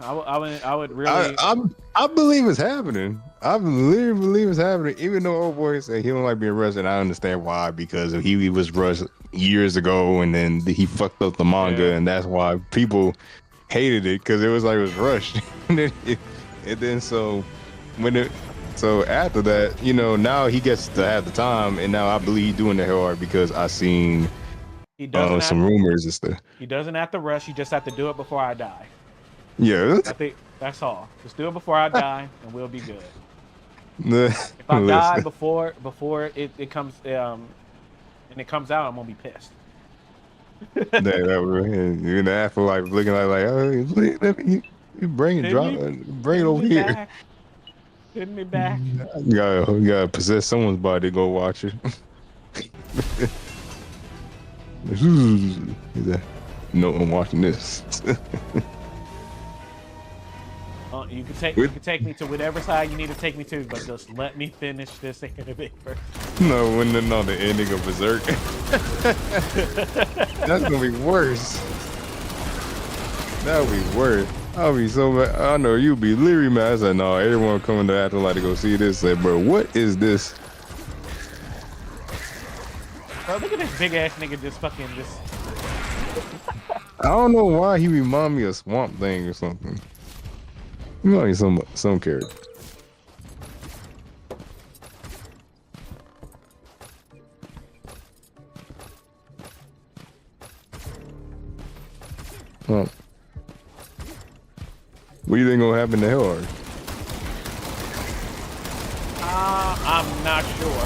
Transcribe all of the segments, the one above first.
I would really. I believe it's happening. I literally believe it's happening. Even though old boy said he don't like being rushed, and I understand why, because he was rushed years ago, and then he fucked up the manga, Yeah. and that's why people hated it because it was like it was rushed. And then so when it so after that, now he gets to have the time, and now I believe he's doing the hell art because I seen He doesn't have. some rumors and stuff. He doesn't have to rush. He just have to do it before I die. Yeah. I think that's all. Just do it before I die, and we'll be good. If I die Listen. before it comes and it comes out, I'm gonna be pissed. That you're in the afterlife looking like oh, let me you bring it, Send drop me, it, bring it send over me here. back. Send me back. You gotta possess someone's body to go watch it. He's like, no, I'm watching this. You can take me to whatever side you need to take me to, but just let me finish this anime first. No, when the ending of Berserk. That's gonna be worse. That'll be worse. I'll be so mad. I know you'll be leery mad. I said, no, everyone coming to Afterlife to go see this. Said, bro, what is this? Bro, look at this big ass nigga just fucking just. I don't know why he remind me of Swamp Thing or something. You know, he's some character. Huh. What do you think gonna happen to Hellard? I'm not sure.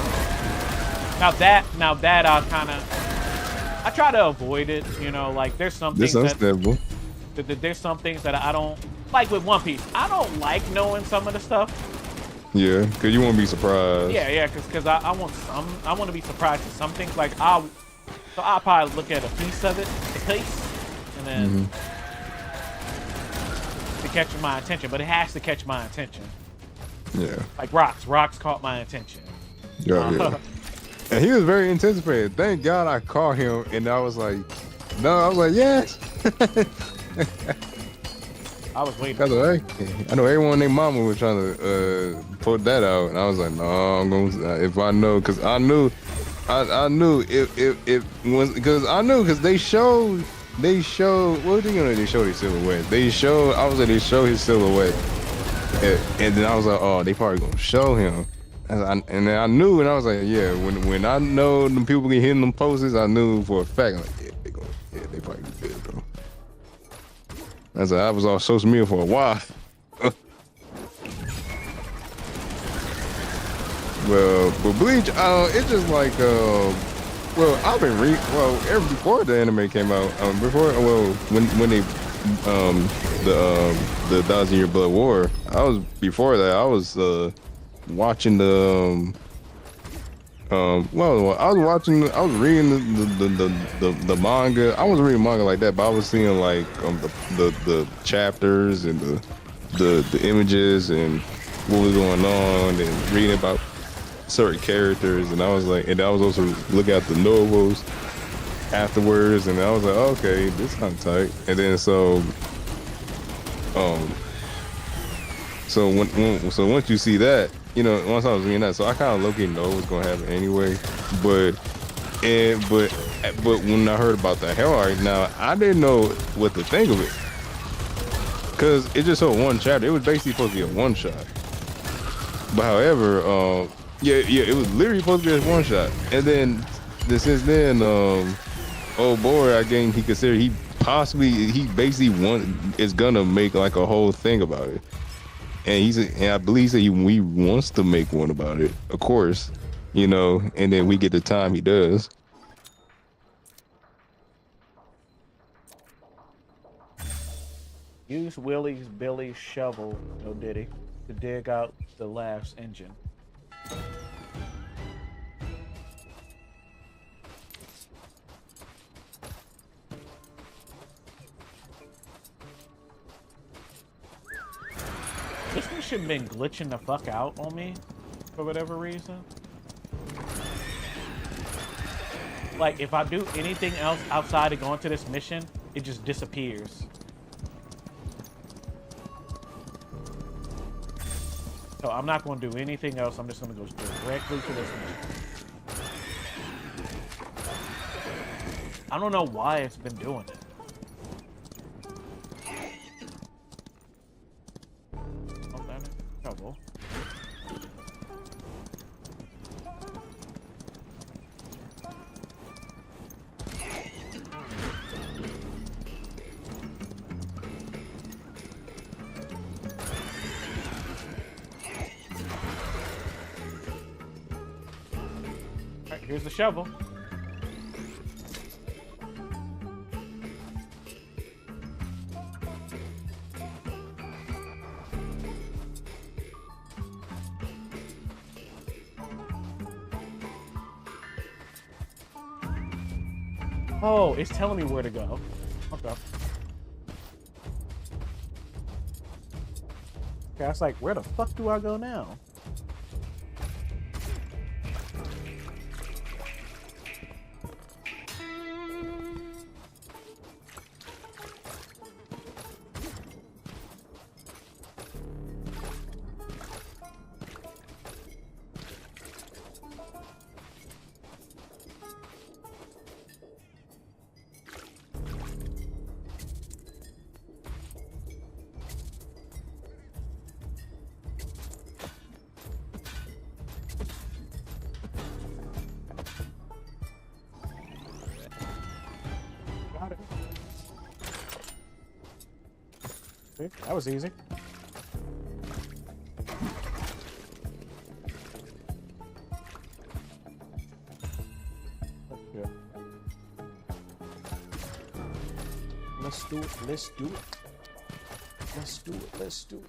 Now that I try to avoid it. Like there's some This things unstable. there's some things that I don't like with One Piece. I don't like knowing some of the stuff. Yeah, cause you won't be surprised. Yeah, because I want to be surprised at some things. Like I'll probably look at a piece of it, and then to catch my attention. But it has to catch my attention. Yeah. Like rocks caught my attention. Yeah. And he was very anticipated. Thank God I caught him, and I was like, yes. I was waiting. I know everyone named Mama was trying to put that out, and I was like, no, I'm gonna if I know, because I knew it was because they showed what they they showed his silhouette. They showed his silhouette, and then I was like, oh, they probably gonna show him. And then I knew, and I was like, yeah, when I know them people get hitting them posters, I knew for a fact, like, they probably did, bro. I was on social media for a while. Well, but Bleach, it's just like, I've been ever before the anime came out, when they, the 1,000-Year Blood War, before that, I was, watching the, I was reading the manga. I wasn't reading manga like that, but I was seeing like the chapters and the images and what was going on and reading about certain characters, and I was also looking at the novels afterwards, and I was like, okay, this kind of tight. And then so once you see that, once I was reading that, so I kind of low-key know what's gonna happen anyway. But when I heard about the Hell Arc, now I didn't know what to think of it, because it just showed one chapter. It was basically supposed to be a one shot. But however, it was literally supposed to be a one shot. And then since then, oh boy, he basically is gonna make like a whole thing about it. And I believe that he wants to make one about it, of course, and then we get the time he does. Use Billy's shovel, no Diddy, to dig out the last engine. This one should have been glitching the fuck out on me for whatever reason. Like, if I do anything else outside of going to this mission, it just disappears. So I'm not going to do anything else. I'm just going to go directly to this one. I don't know why it's been doing it. Oh, that is trouble. All right, here's the shovel. Oh, it's telling me where to go. Okay. Okay, I was like, where the fuck do I go now? See, that was easy. Okay. Let's do it. Let's do it. Let's do it. Let's do it.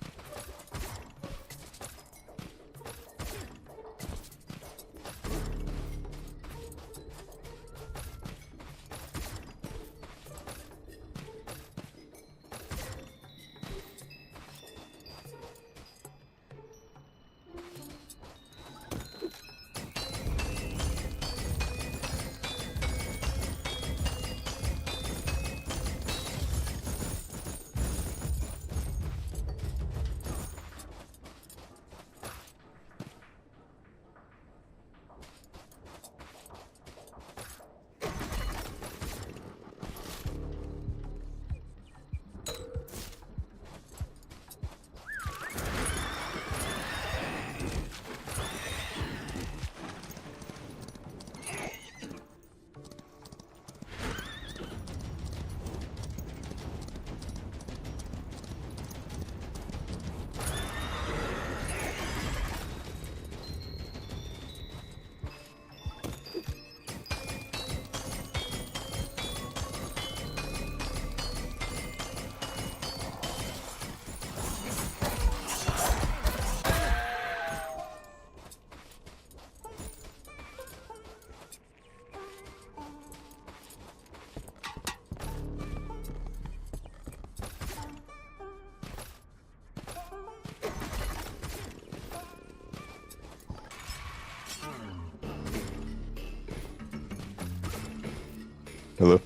Hello.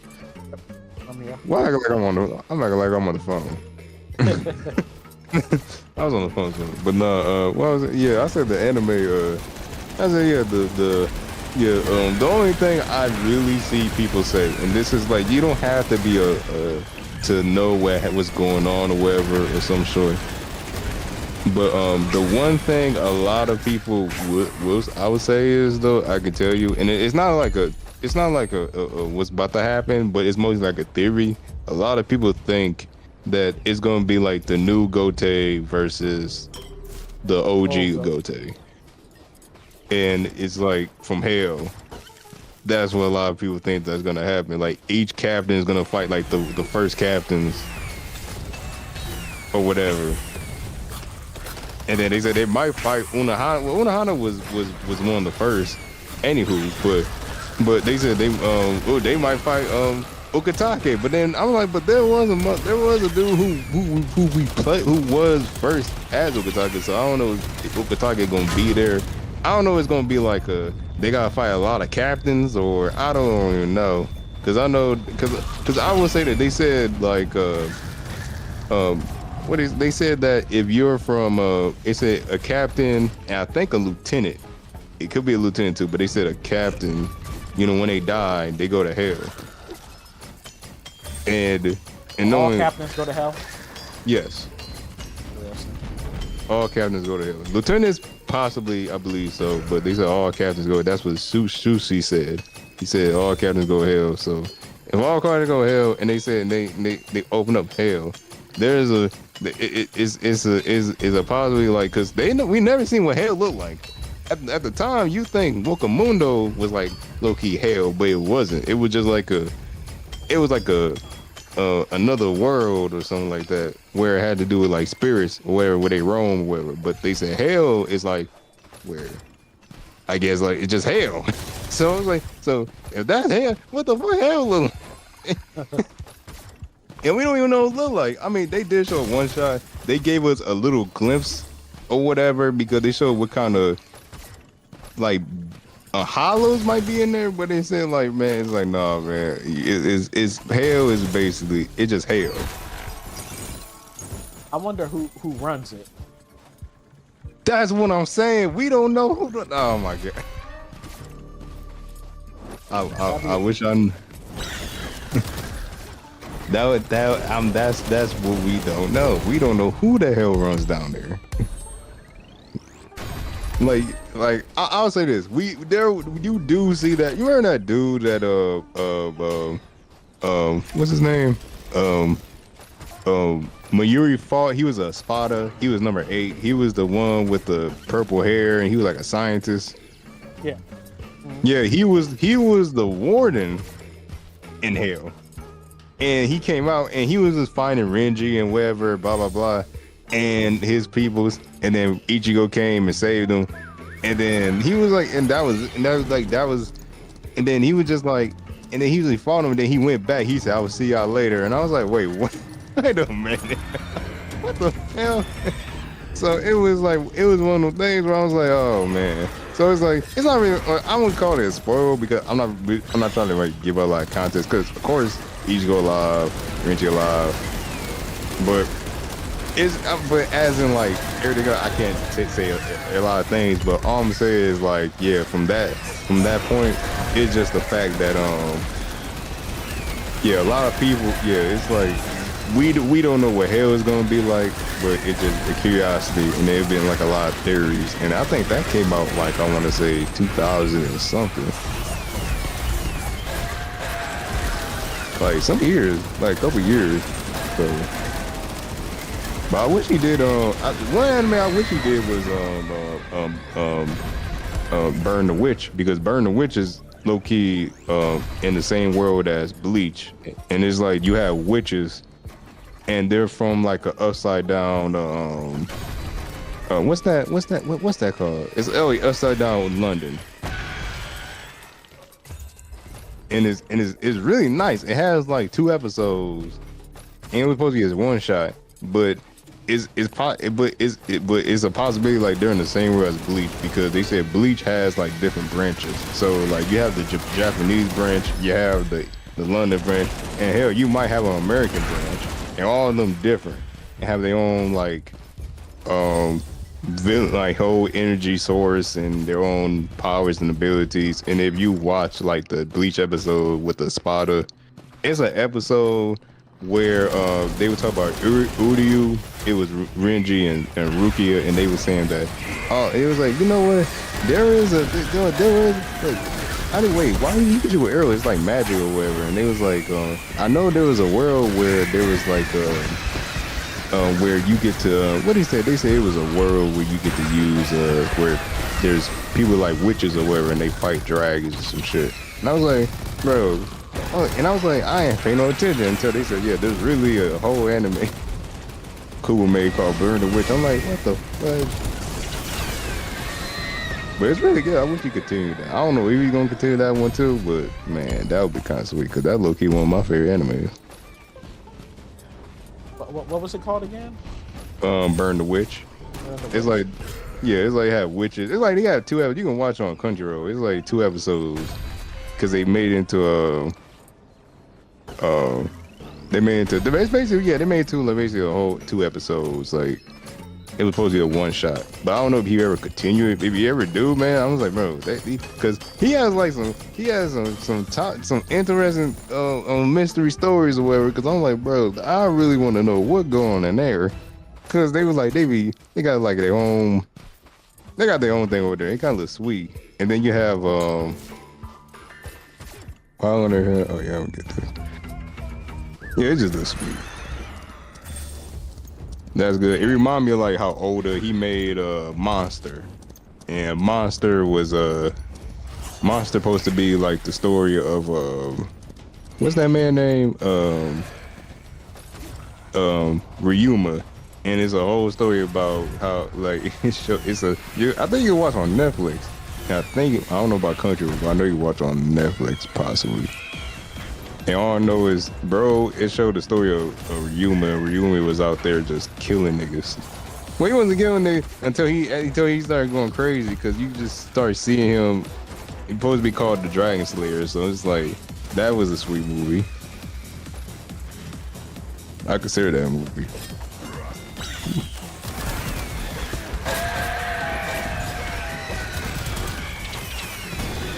I'm here. Why act like I'm acting like I'm on the phone. I was on the phone, but no. What was it? Yeah, I said the anime. I said yeah, the only thing I really see people say, and this is like you don't have to be to know what's going on or whatever or some sort. But the one thing a lot of people I would say is though I can tell you, and it's not like a what's about to happen, but it's mostly like a theory. A lot of people think that it's gonna be like the new Gote versus the OG Gote, and it's like from hell. That's what a lot of people think that's gonna happen. Like each captain is gonna fight like the first captains or whatever. And then they said they might fight Unohana. Well, Unohana was one of the first, anywho. But they said they might fight Ukitake. But then I'm like, but there was a dude who was first as Ukitake. So I don't know if Ukitake gonna be there. I don't know if it's gonna be like they gotta fight a lot of captains, or I don't even know. Cause I know, cause I would say that they said like what is they said that if you're from it's a captain and I think a lieutenant, it could be a lieutenant too, but they said a captain, you know, when they die they go to hell. And all captains go to hell? Yes. All captains go to hell. Lieutenants possibly, I believe so, but they said all captains go. That's what Sushi said. He said all captains go to hell. So if all captains go to hell, and they said they open up hell, there's a a possibility, like, because we never seen what hell looked like. At the time, you think Bocamundo was like low key hell, but it wasn't. It was just like another world or something like that, where it had to do with like spirits or where they roam or whatever. But they said hell is like where, I guess, like it's just hell. So I was like, so if that's hell, what the fuck hell look like? And we don't even know what it look like. I mean, they did show one shot. They gave us a little glimpse or whatever because they showed what kind of like hollows might be in there, but they said like, man, it's like, nah, man, it's hell is basically, it's just hell. I wonder who runs it. That's what I'm saying. We don't know who. Oh my god. I wish I. That's what we don't know. We don't know who the hell runs down there. Like I'll say this. You do see that. You remember that dude that what's his name? Mayuri fought. He was a spotter. He was number 8. He was the one with the purple hair, and he was like a scientist. Yeah. Mm-hmm. Yeah, he was the warden in hell, and he came out and he was just finding Renji and whatever, blah blah blah, and his peoples, and then Ichigo came and saved them, and then he was like, and then he was just like, and then he usually fought him, and then he went back. He said, "I will see y'all later," and I was like, "Wait, what? Wait a minute, what the hell?" So it was one of those things where I was like, "Oh man." So it's like, it's not really, I wouldn't call it a spoil because I'm not trying to like give a lot of context, because of course Ichigo alive, Renji alive, but as in like everything else, I can't say a lot of things, but all I'm saying is like, yeah, from that point, it's just the fact that yeah, a lot of people, yeah, it's like we don't know what hell is gonna be like, but it's just a curiosity, and there's been like a lot of theories, and I think that came out like, I want to say 2000 and something, like some years, like a couple years. So, but I wish he did. One anime I wish he did was Burn the Witch, because Burn the Witch is low key in the same world as Bleach, and it's like you have witches, and they're from like a upside down. What's that called? It's upside down London, and it's really nice. It has like 2 episodes, and it was supposed to be as one shot, but it's a possibility like they're in the same world as Bleach, because they said Bleach has like different branches. So like you have the Japanese branch, you have the London branch, and hell, you might have an American branch, and all of them different and have their own like whole energy source and their own powers and abilities. And if you watch like the Bleach episode with the spotter, it's an episode where they would talk about Uryu. It was Renji and Rukia, and they were saying that, it was like, you know what, there is wait, why do you do it early? It's like magic or whatever. And they was like, I know there was a world where there was like where you get to what he said. They say it was a world where you get to use where there's people like witches or whatever, and they fight dragons or some shit. And I was like, bro. Oh, and I was like, I ain't paying no attention until they said, yeah, there's really a whole anime Kubo made called Burn the Witch. I'm like, what the fuck? But it's really good. I wish you continued that. I don't know if he's gonna continue that one too, but man, that would be kind of sweet, because that low-key one of my favorite animes. What was it called again? Burn the Witch. It's like, yeah, it's like have witches. It's like they got 2 episodes. You can watch on Crunchyroll. It's like 2 episodes, because they made it into They made into it's basically they made two like basically a whole 2 episodes. Like it was supposed to be a one shot, but I don't know if he ever continued. If he ever do, man, I was like, bro, because he has like some interesting mystery stories or whatever. Because I'm like, bro, I really want to know what going on in there. Because they was like they got like their own. They got their own thing over there. It kind of looks sweet. And then you have while on their head. Oh yeah, I'm gonna get this. Yeah, it just looks sweet. That's good. It reminded me of like how Oda he made Monster, and Monster was Monster supposed to be like the story of what's that man name Ryuma, and it's a whole story about how like I think you watch on Netflix. I don't know about country, but I know you watch on Netflix possibly. And all I know is, bro, it showed the story of Ryuma. Ryuma was out there just killing niggas. Well, he wasn't killing niggas until he started going crazy, because you just start seeing him. He's supposed to be called the Dragon Slayer, so it's like that was a sweet movie. I consider that a movie.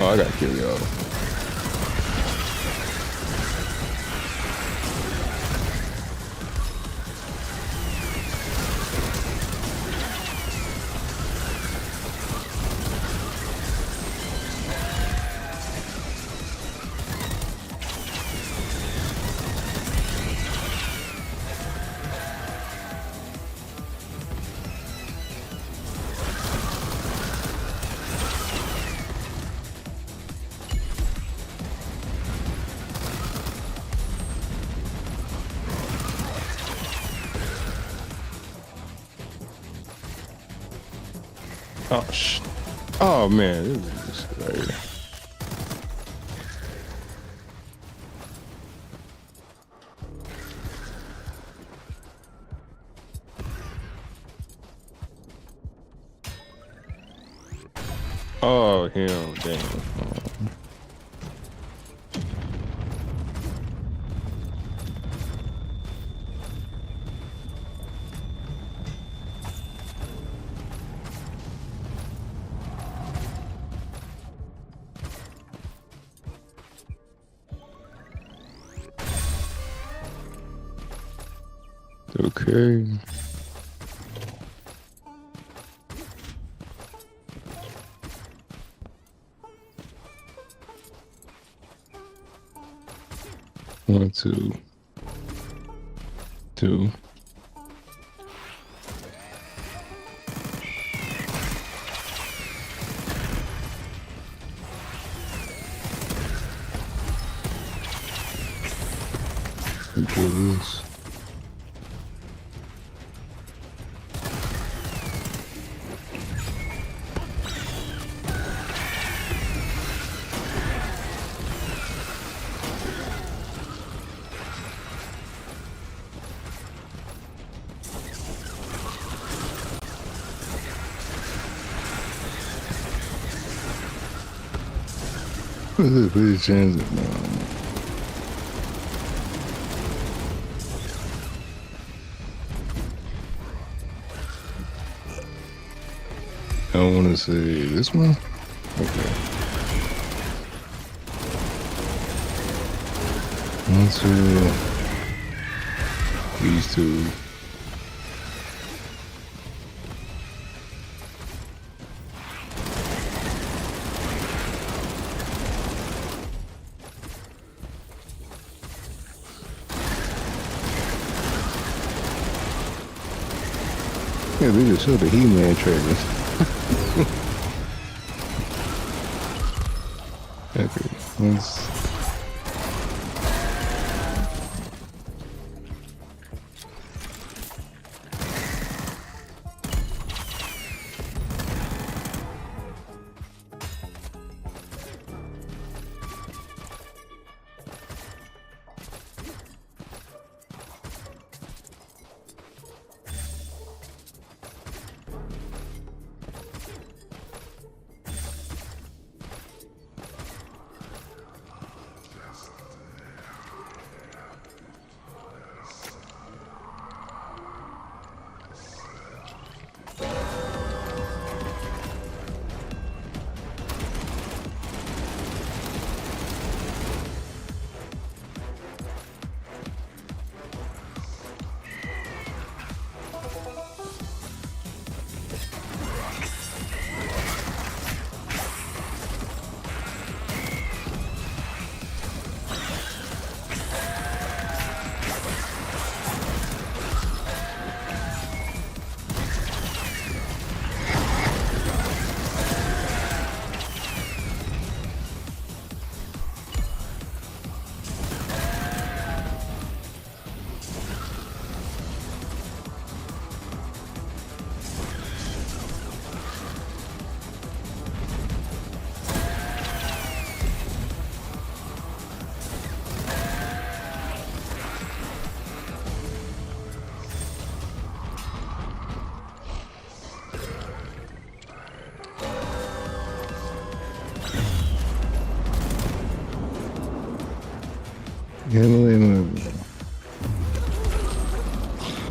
Oh, I gotta kill y'all. Oh man, this is right here. Oh hell, damn. Okay. One, two. Equal this. Put the chance now. I don't want to say this one. Okay. 1, 2. These two. Yeah, they just showed the He-Man trailers. Okay, let's...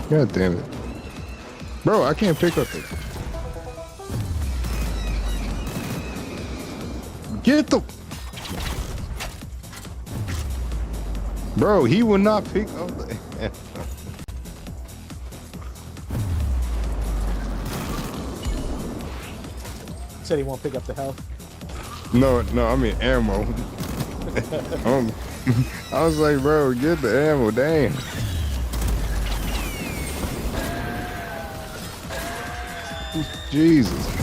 God damn it. Bro, I can't pick up the... Get the... Bro, he will not pick up the... Said he won't pick up the health. No, I mean ammo. I was like, bro, get the ammo, damn. Jesus.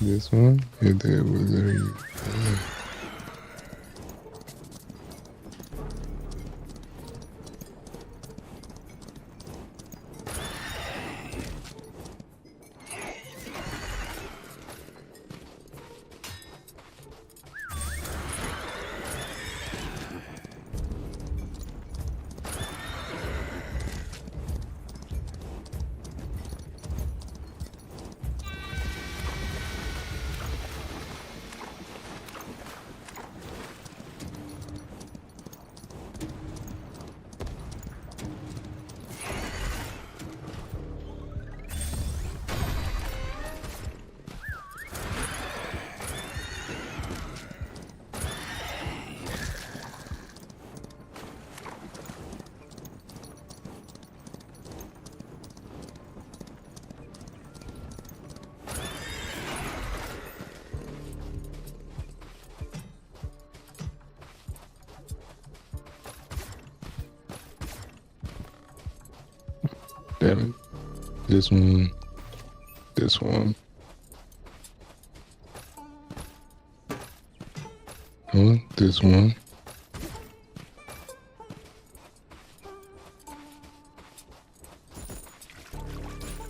This one? Yeah, there was there. Damn it. This one. This one. This one.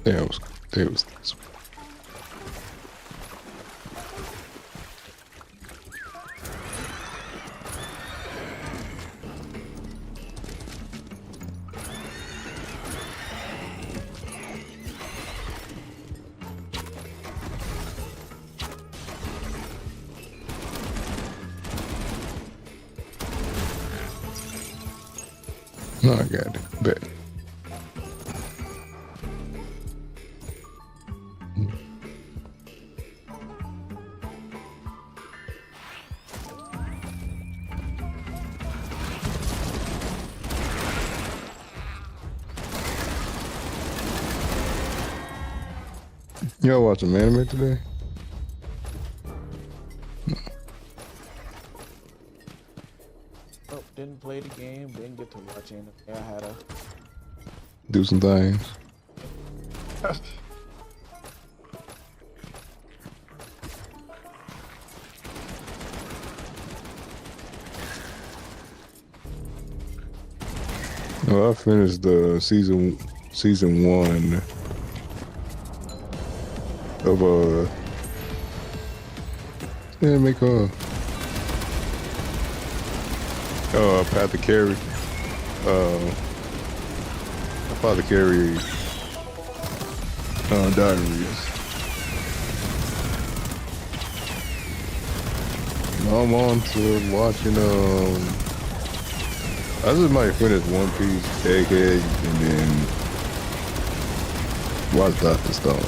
There was this one. No, I got it. Bet. Y'all watching anime today? Oh, didn't play the game, didn't get to watch it. I had to Do some things. Well, I finished the season 1 of make Apothecary. Apothecary Diaries. Now I'm on to watching I just might finish One Piece, Egghead, and then watch Dr. Stone.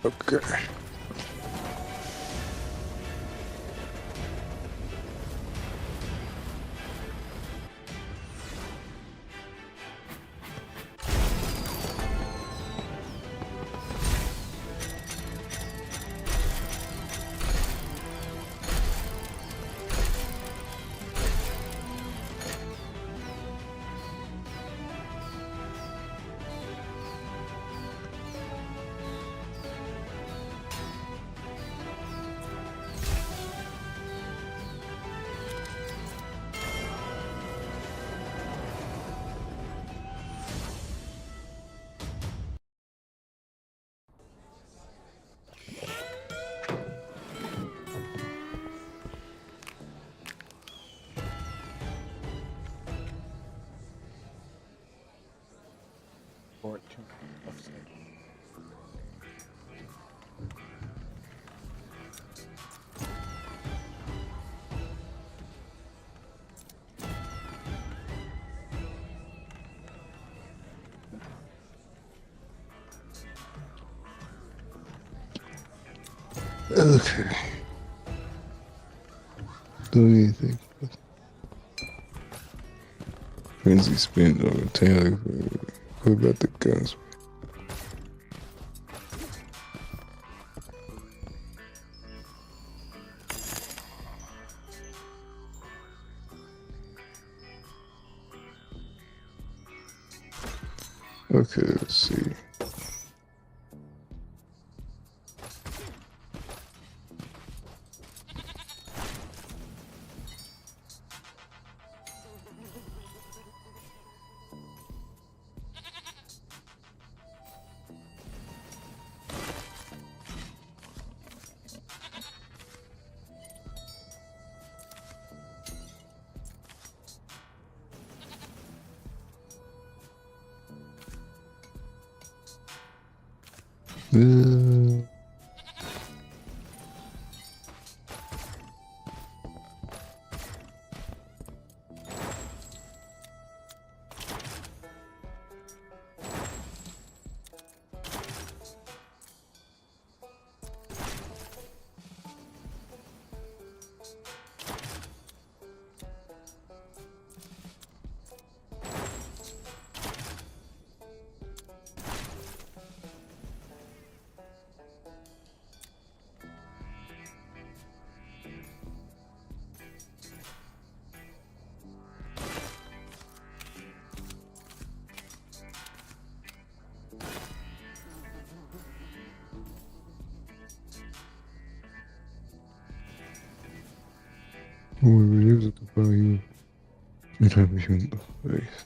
Okay. Okay. Do anything. Frenzy spins on the tail. What about the guns? Okay, let's see. Reduce the value. It happens face.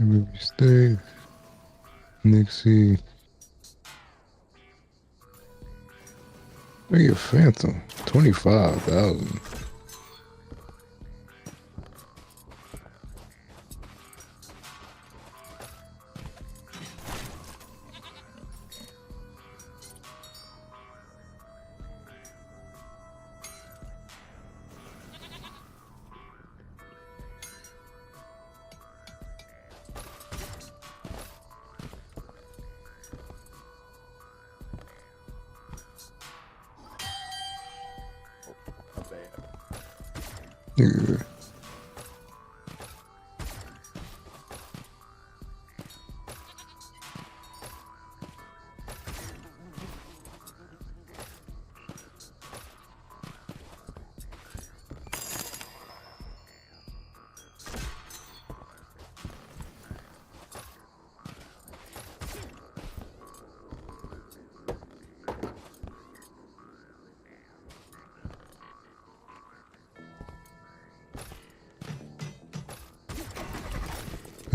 Remove mistake. Nixie. Look at Phantom. 25,000. Yeah.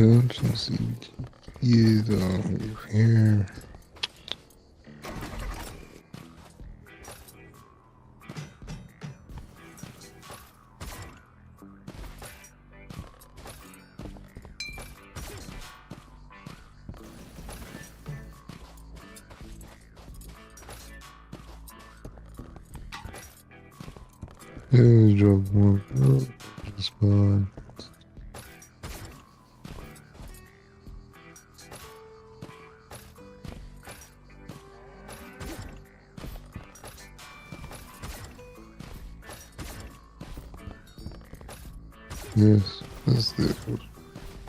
Let's see. He is here. Here's drop one. It's fine. Yes, that's it.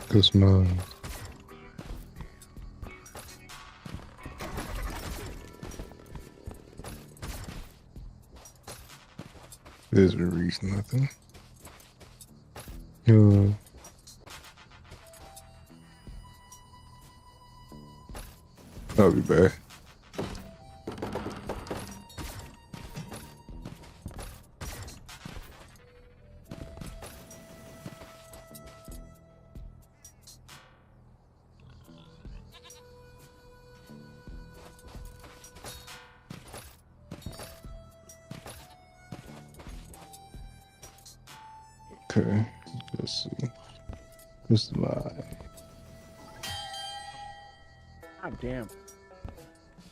That's mine. This will reach nothing. I'll be back. Okay, let's see. This is my. God damn.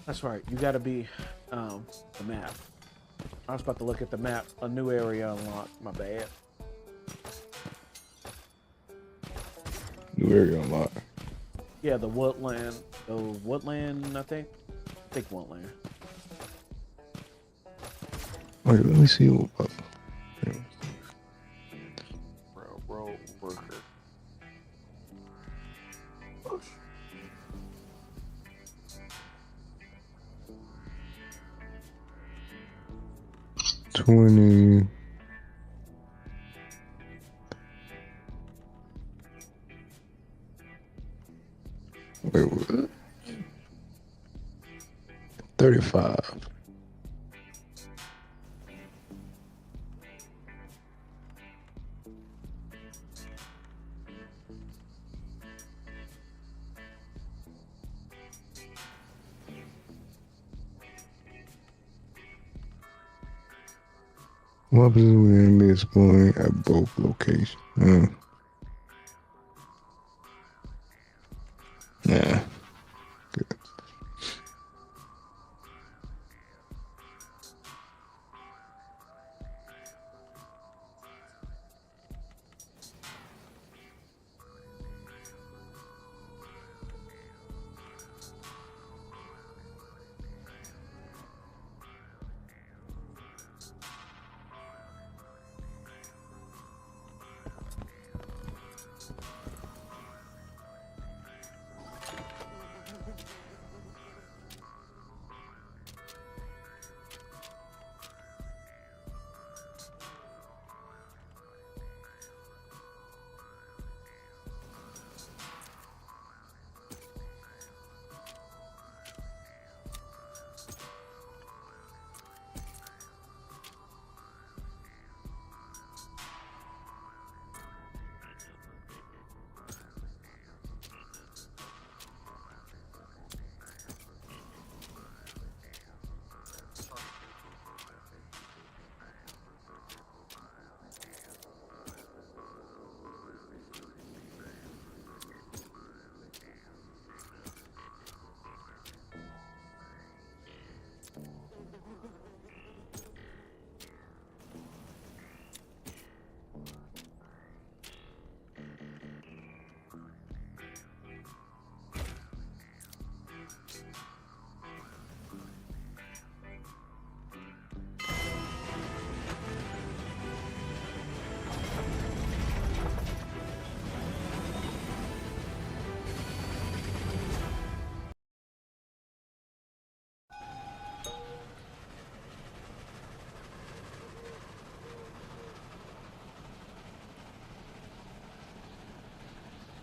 That's right. You gotta be the map. I was about to look at the map. A new area unlocked. My bad. New area unlocked. Yeah, the woodland. The woodland, I think. I think woodland. Wait, let me see what. Road worker. 20. Wait, what? 35. What happens when the enemy is spawning at both locations? Yeah. Good.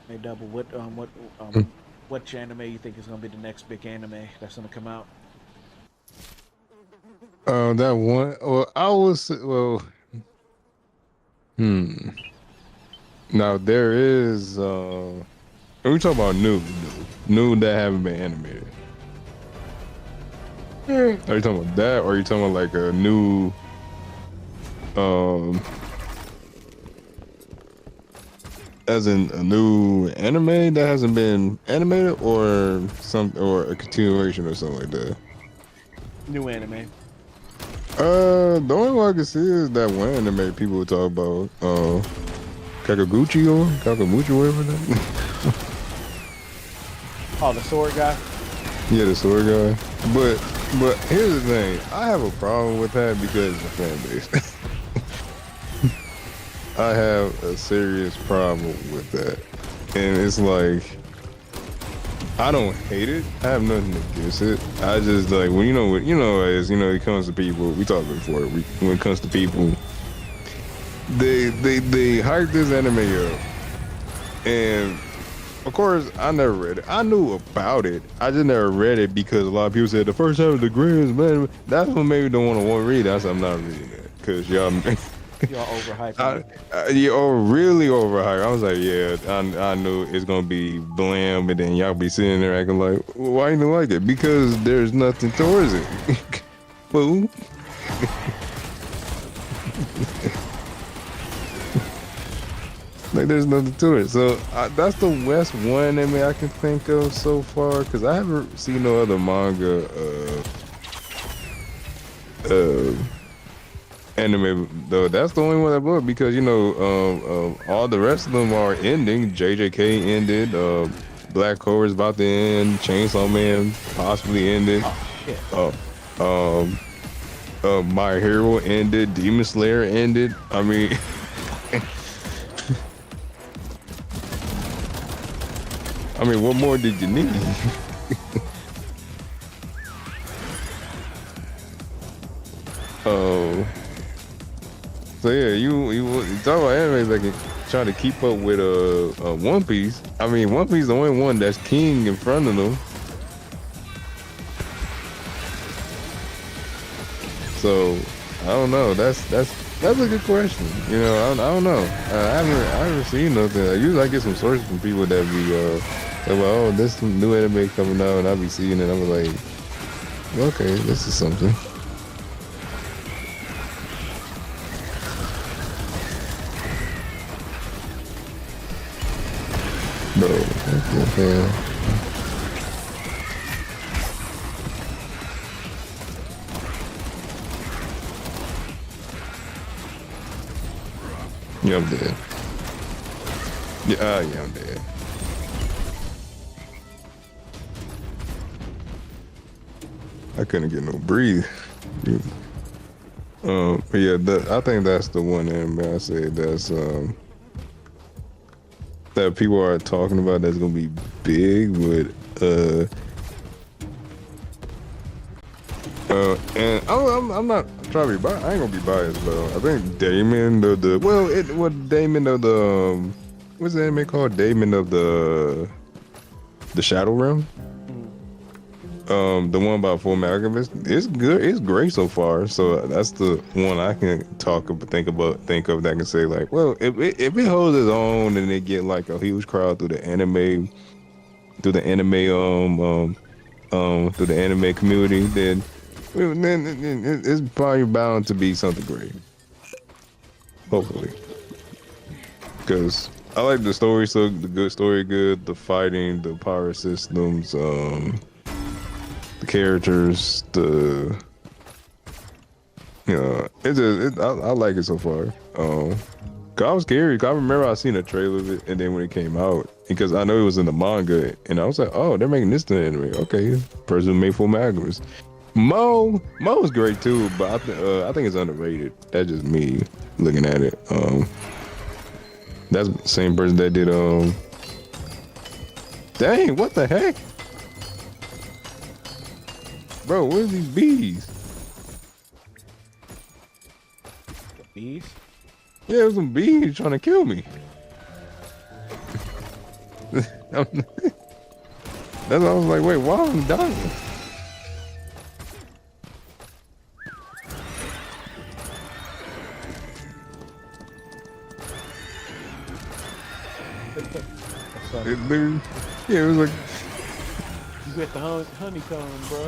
Hey, Double, what anime you think is gonna be the next big anime that's gonna come out? That one. Well, I was. Well. Now there is. And we talk about new that haven't been animated. Are you talking about that, or are you talking about like a new, as in a new anime that hasn't been animated, or a continuation or something like that? New anime. The only one I can see is that one anime people would talk about, Kakaguchi, whatever that. Oh, the sword guy. Yeah, the sword guy. But here's the thing, I have a problem with that because of the fan base. I have a serious problem with that, and it's like, I don't hate it. I have nothing against it. I just like, when it comes to people. We talked before. When it comes to people, they hype this anime up, and of course, I never read it. I knew about it. I just never read it because a lot of people said the first time was the greatest, man. That's what made me don't want to read it. That's why I'm not reading it, because y'all overhyped. You're really overhyped. I was like, yeah, I knew it's gonna be blam, but then y'all be sitting there acting like, well, why you don't like it? Because there's nothing towards it. Fool. Like, there's nothing to it. So that's the best one anime I can think of so far, because I haven't seen no other manga anime though. That's the only one I bought, because all the rest of them are ending. JJK ended, Black Clover is about to end, Chainsaw Man possibly ended. Oh shit. My Hero ended, Demon Slayer ended. I mean, what more did you need? Oh. So yeah, you talk about anime like trying to keep up with One Piece. I mean, One Piece is the only one that's king in front of them. So I don't know. That's a good question. I don't know. I haven't seen nothing. Usually I get some sources from people that be like, oh, there's some new anime coming out, and I be seeing it. I'm like, okay, this is something. Bro, what the hell? Yeah, I'm dead. Yeah, I'm dead. I couldn't get no breathe. But yeah, I think that's the one anime I say that's that people are talking about that's gonna be big, but and I'm not trying to be biased. I ain't gonna be biased, but I think Damon of the what's the anime called? Damon of the Shadow Realm. The one about Full Metal Alchemist, it's good. It's great so far. So that's the one I can think of that can say like, well, if it holds its own and it get like a huge crowd through the anime community, then it's probably bound to be something great. Hopefully, because I like the story. So the good story, the fighting, the power systems, the characters, I like it so far. 'Cause I was curious. I remember I seen a trailer of it, and then when it came out, because I know it was in the manga, and I was like, oh, they're making this the anime. Okay, person who made Full Metal Alchemist. Mo's great too, but I think it's underrated. That's just me looking at it. That's the same person that did dang, what the heck? Bro, what are these bees? The bees? Yeah, there's some bees trying to kill me. That's why I was like, wait, why am I dying? Yeah, it was like. You get the honeycomb, bro.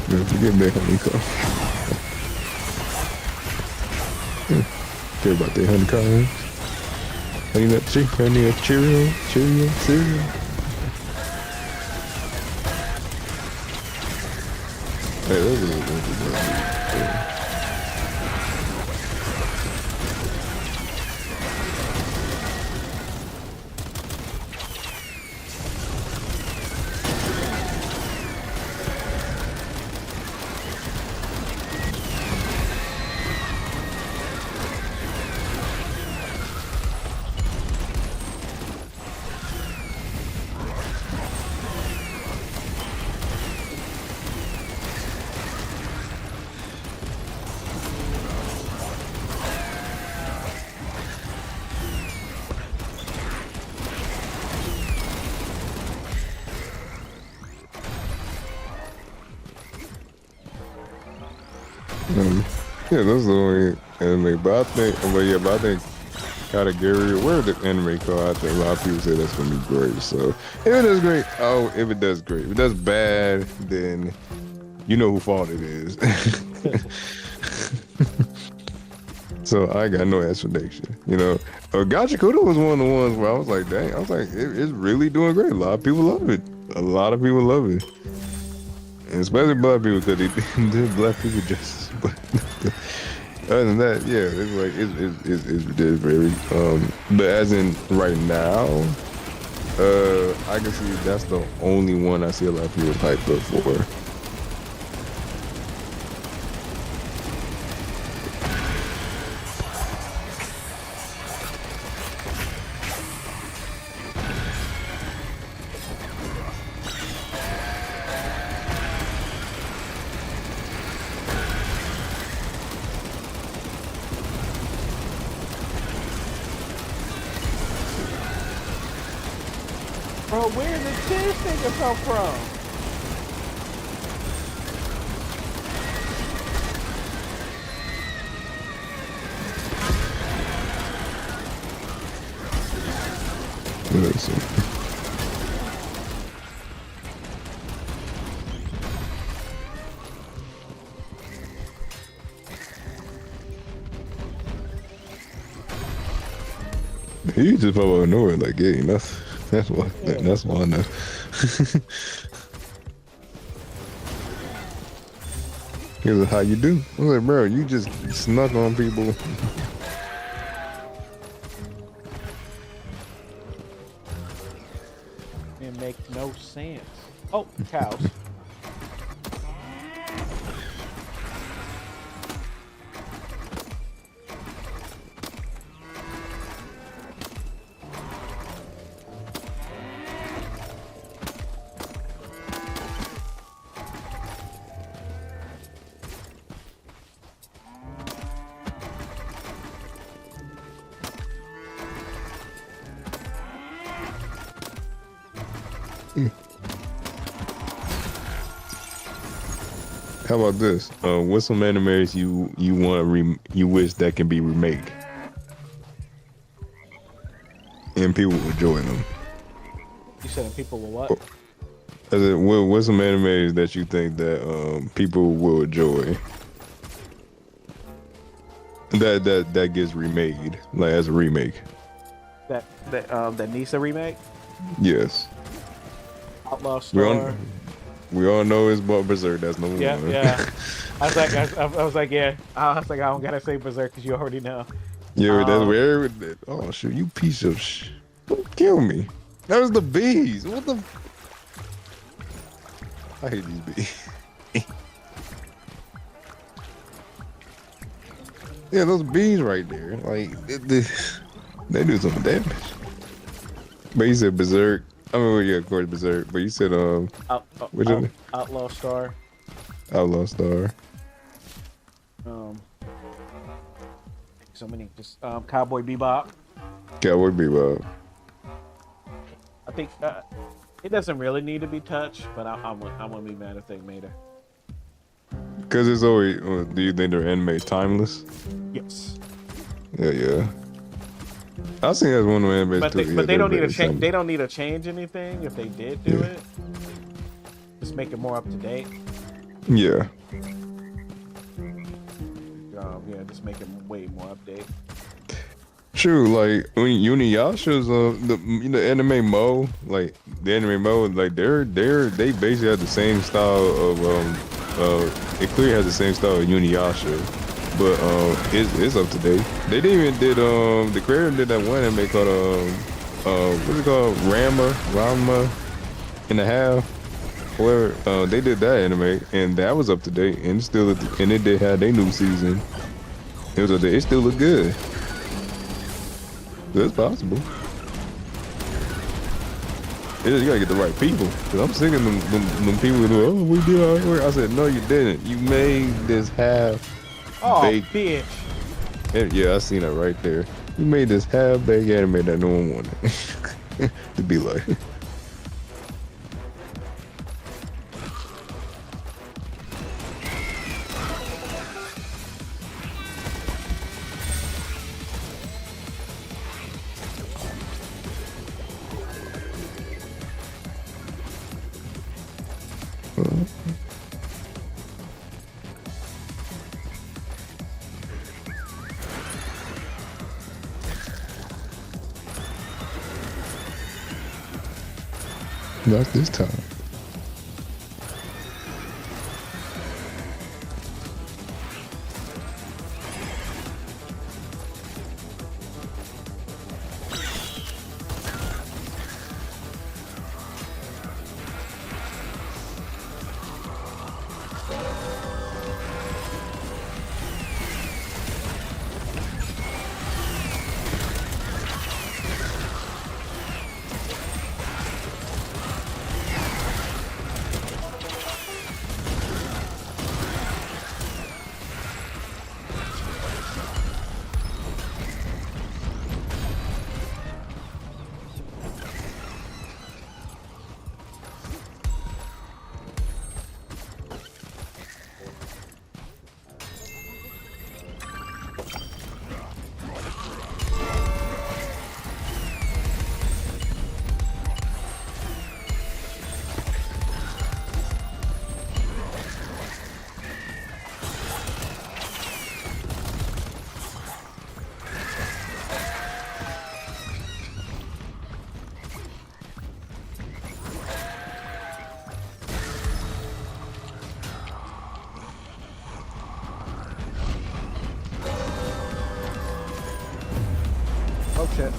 Yeah, forget that honeycomb. Care about that honeycomb. Honey nut chicken, honey nut Cheerio, cereal. Hey, that was a yeah, that's the only anime. But I think Katagiri, where the anime called, I think a lot of people say that's gonna be great. So if it does great, if it does great. If it does bad, then you know who fault it is. So I got no explanation. You know, Gacha Kudo was one of the ones where I was like, dang, it's really doing great. A lot of people love it. A lot of people love it. And especially black people, because they did black people justice. But other than that, yeah, it's like it's very but as in right now, I can see that's the only one I see a lot of people hyped up for. Bro, where did this nigga come from? Listen. He just pop out of nowhere like, yeah, that's why I know. He was like, how you do? I was like, bro, you just snuck on people. It makes no sense. Oh, cows. How about this? What's some animes you wish that can be remade and people would enjoy them? You said people will what? What's some animes that you think that people will enjoy? That gets remade, like as a remake. That needs a remake. Yes. Outlaw Star. We all know it's about Berserk. That's number one. Yeah. I was like, yeah. I was like, I don't gotta say Berserk because you already know. Yeah, that's where. Oh shoot, you piece of sh! Don't kill me. That was the bees. What the? I hate these bees. Yeah, those bees right there. Like they do some damage. But you said Berserk. I mean, well, yeah, of course Berserk. But you said Outlaw Star. Outlaw Star. So many. Just Cowboy Bebop. Cowboy Bebop. I think it doesn't really need to be touched, but I wouldn't be mad if they made it. Because it's always. Do you think their anime is timeless? Yes. Yeah. I seen that's one of the animes But too. but they they're don't need to very change. similar. They don't need to change anything if they did do it. Just make it more up to date. Yeah. Yeah, just make it way more update. True, like when Uniyasha's the anime Mo, like the anime Mo, like they basically have the same style of it clearly has the same style of Uniyasha, but it's up to date. They didn't even did the creator did that one anime called what's it called, Rama and a half, where they did that anime and that was up to date and it's still and it did have their new season. It was it still looked good. That's possible. You gotta get the right people. Cause I'm sick of them people who, oh, we did our work. I said, no, you didn't. You made this half baked. Bitch. Yeah, I seen that right there. You made this half baked anime that no one wanted to be like. Not this time. Oh shit.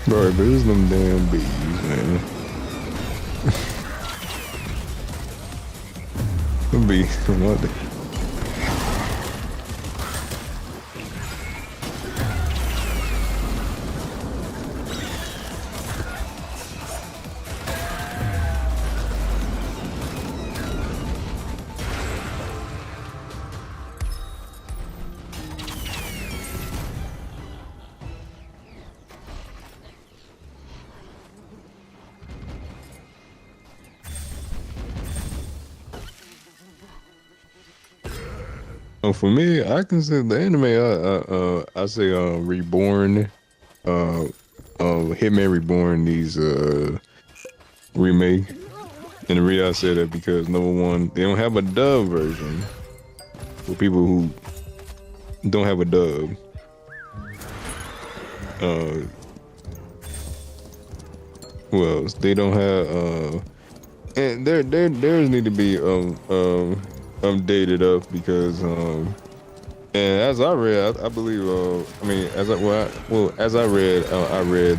Bro, but it's them damn bees, man. Them bees, what the? For me, I consider the anime. I say Reborn, Hitman Reborn. These remake, and the reason I say that because number one, they don't have a dub version for people who don't have a dub. Well, they don't have and theirs need to be dated up because and as I read, I believe I mean as as I read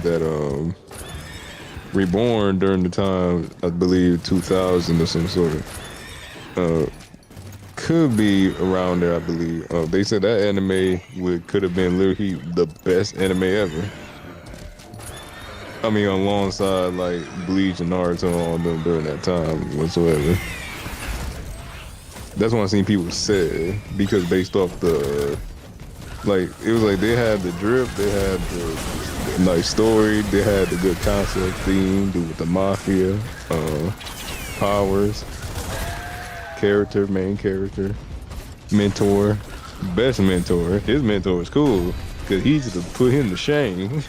that Reborn during the time I believe 2000 or some sort of could be around there. I believe they said that anime could have been literally the best anime ever. I mean, alongside like Bleach and Naruto on them during that time whatsoever. That's what I seen people say because based off the like it was like they had the drip, they had the nice story, they had the good concept theme, do with the mafia, powers, main character, mentor, best mentor. His mentor was cool because he used to put him to shame.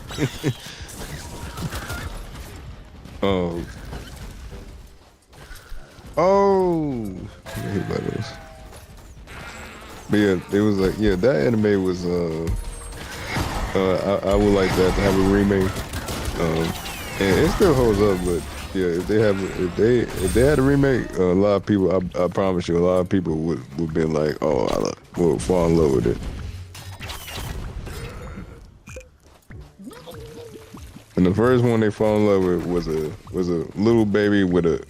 Oh, I hate by those. But yeah, it was like that anime was I would like that to have a remake. And it still holds up, but yeah, if they had a remake, a lot of people I promise you, a lot of people would be like, oh, would fall in love with it. And the first one they fall in love with was a little baby who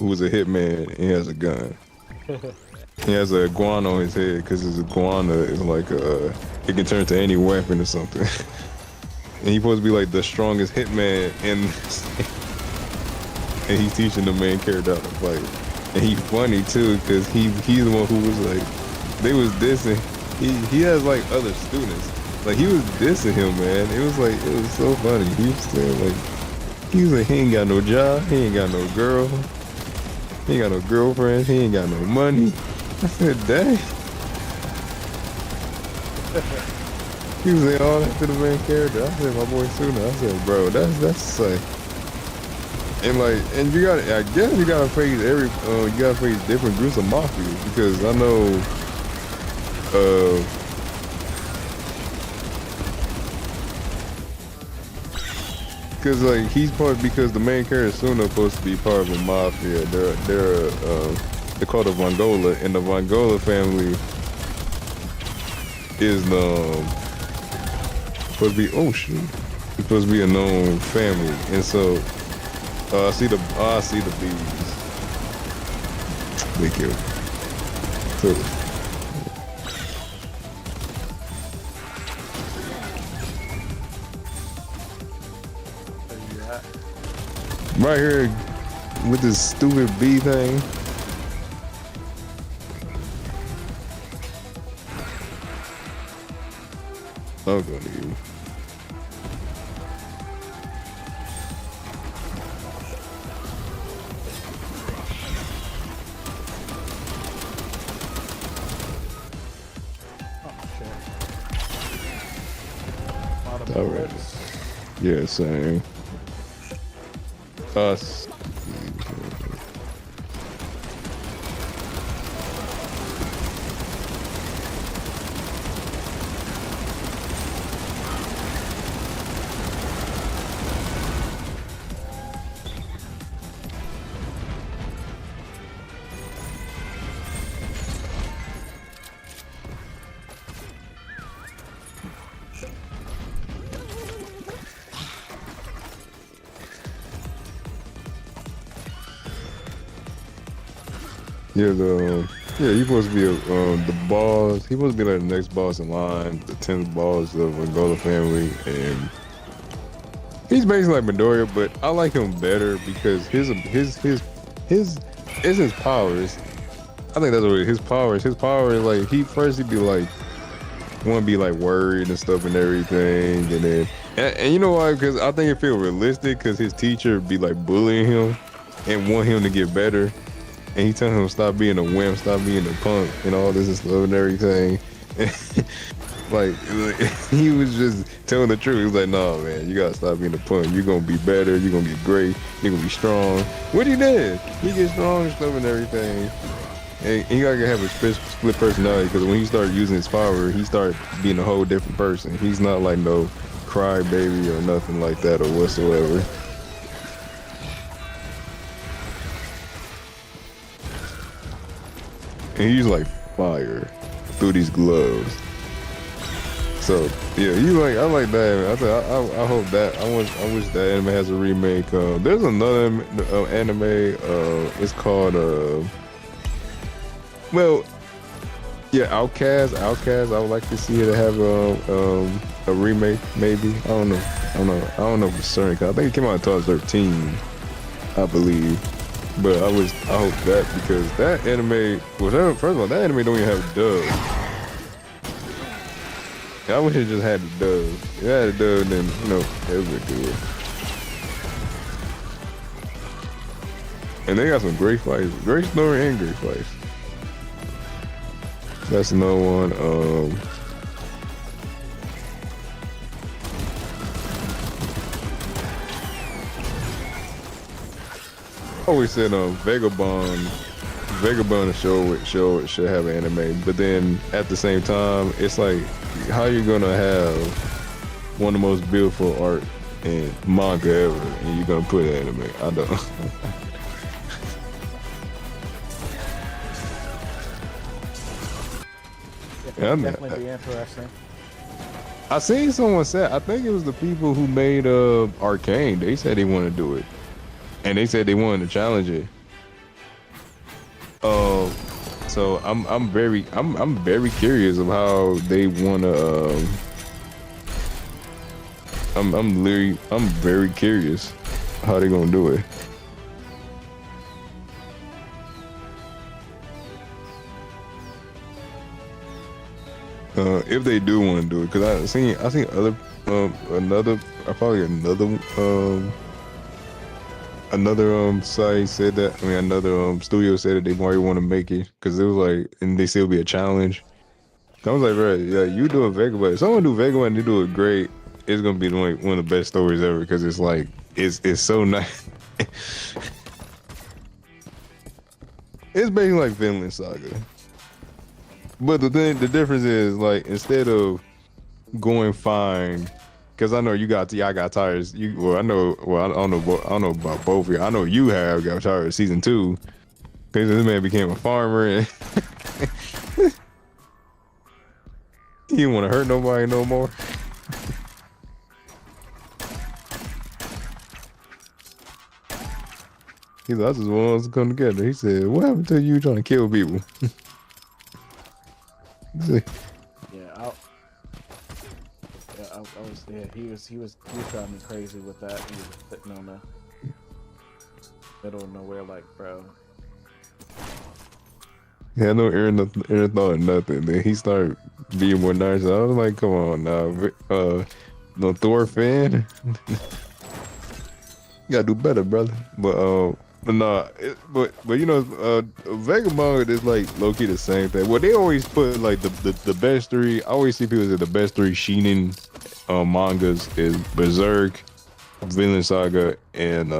was a hitman and he has a gun. He has an iguana on his head because his iguana is like it can turn to any weapon or something. And he's supposed to be like the strongest hitman and he's teaching the main character how to fight. And he's funny too because he's the one who was like they was dissing. He has like other students. Like he was dissing him, man. It was so funny. He was saying he ain't got no job, he ain't got no girl, he ain't got no girlfriend, he ain't got no money. I said, dang. He was saying all that to the main character. I said, my boy Suna. I said, bro, that's like, and I guess you gotta face different groups of mafia because I know, because like because the main character Suna supposed to be part of a mafia. They're called the Vongola, and the Vongola family is supposed to be it's supposed to be a known family, and so I see the bees. They kill. So, right here with this stupid bee thing. I'll go to you. All right. Yeah, same. Us. He's supposed to be the boss. He's supposed to be like the next boss in line, the 10th boss of the Angola family, and he's basically like Midoriya, but I like him better because his powers. I think that's what his powers. His power is like he'd be like want to be like worried and stuff and everything, and then and you know why? Because I think it feel realistic because his teacher be like bullying him and want him to get better. And he telling him stop being a wimp, stop being a punk, and all this and stuff and everything. like he was just telling the truth. He was like, "Nah, man, you gotta stop being a punk. You're gonna be better. You're gonna get great. You're gonna be strong." What he did? He gets strong and stuff and everything. And he gotta have a split personality because when he started using his power, he started being a whole different person. He's not like no crybaby or nothing like that or whatsoever. And he's like fire through these gloves. So yeah, I like that. I hope that I wish that anime has a remake. There's another anime. It's called well, yeah, Outcast. I would like to see it have a remake, maybe. I don't know for certain. 'Cause I think it came out in 2013, I believe. But I hope that, because that anime, well, first of all, that anime don't even have a dub. I wish it just had the dub. If it had a dub, then it would be good. And they got some great fights, great story and great fights. That's another one. I always said Vagabond should have an anime, but then at the same time, it's like, how you gonna have one of the most beautiful art in manga ever, and you're gonna put an anime? I don't. Yeah, definitely be interesting. I seen someone say, I think it was the people who made Arcane. They said they want to do it, and they said they wanted to challenge it. So I'm very curious of how they want to. I'm very curious how they gonna do it. If they do want to do it, because I seen other another site said that. I mean, another studio said that they might want to make it, because it was like, and they said it'll be a challenge. I was like, right, yeah, you do a Vagabond. If someone do Vagabond and they do it great, it's gonna be like one of the best stories ever, because it's like it's so nice. It's basically like Vinland Saga. But the difference is, like, instead of going fine, because I know I got tired. I don't know about both of you. I know you have got tired of season 2, because this man became a farmer and he didn't want to hurt nobody no more. He said, I just want us to come together. He said, what happened to you trying to kill people? He was driving me crazy with that. He was sitting on the middle of nowhere, like, bro. Yeah, no air thought of nothing. Then he started being more nice. I was like, come on now, no Thor fan. You gotta do better, brother. But nah, but Vagabond is like low-key the same thing. Well, they always put like the best 3. I always see people say the best 3 Shinen mangas is Berserk, Vinland Saga, and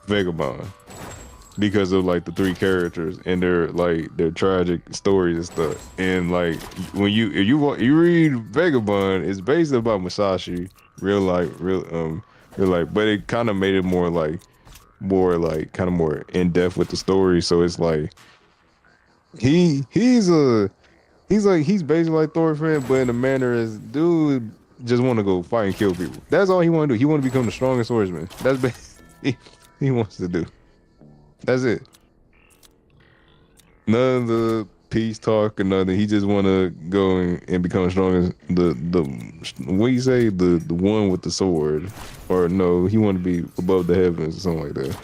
Vagabond, because of like the 3 characters and their tragic stories and stuff. And like when you read Vagabond, it's basically about Musashi, real life, but it kind of made it more in-depth with the story. So it's like he's basically like Thor fan, but in a manner as dude just want to go fight and kill people. That's all he want to do. He want to become the strongest swordsman. That's basically he wants to do. That's it. None of the peace talk or nothing. He just want to go and become strong as the what you say, the one with the sword, or no, he want to be above the heavens or something like that.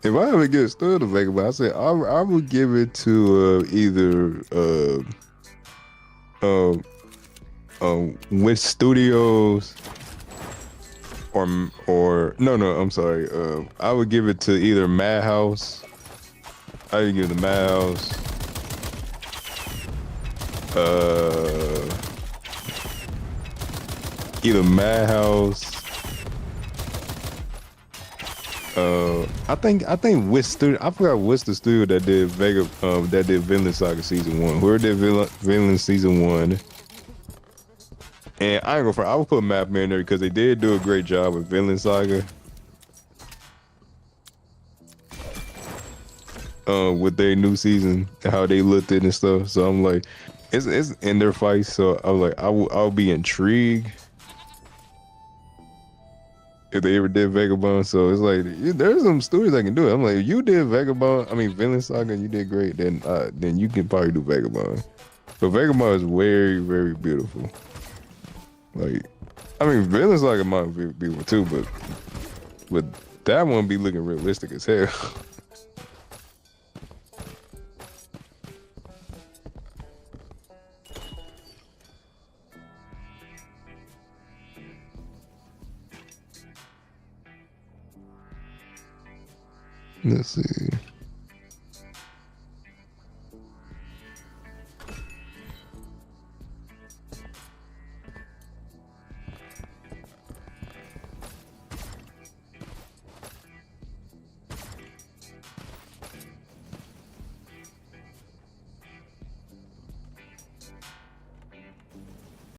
If I ever get still to Vagabond, I say I would give it to either Witch Studios or no, I'm sorry. I would give it to either Madhouse. I would give it to Madhouse. Either Madhouse I think West Studio. I forgot what's the studio that did that did Vinland Saga season 1. Whoever did Vinland season 1. And I ain't gonna front, I would put Map in there because they did do a great job with Vinland Saga. With their new season, how they looked at it and stuff. So I'm like, it's in their fights. So I'm like, I'll be intrigued if they ever did Vagabond. So it's like there's some stories I can do. I'm like, you did Vagabond. I mean, Vinland Saga, and you did great. Then you can probably do Vagabond. But Vagabond is very, very beautiful. Like, I mean, Vinland Saga might be beautiful too, but that one be looking realistic as hell. Let's see.